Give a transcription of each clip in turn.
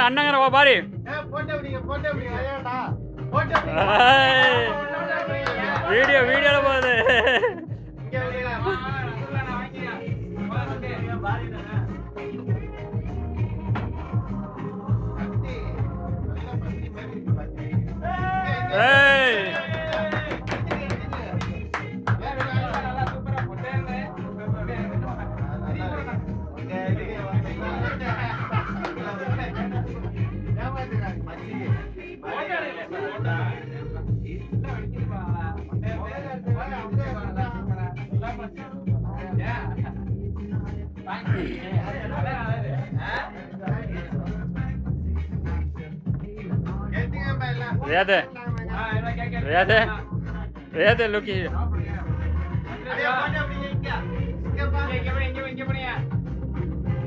அண்ணங்கர பாரு வீடியோல போகுது. Riyadh look here.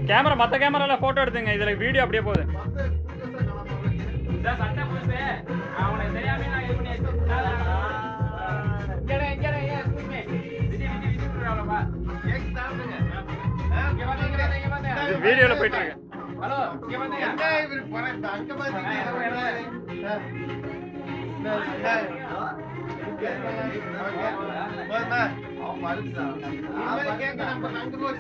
கேமரா மத்த கேமரால போட்டோ எடுத்துங்க. இதுல வீடியோ அப்படியே போகுது. வீடியோல போயிட்டு இருக்கு. ஹலோ இங்க வந்து என்ன இவரு போறேன் அங்க பாத்தீங்க அவன் மறுத்தான். அவன் கேட்க நம்ம அங்க போய்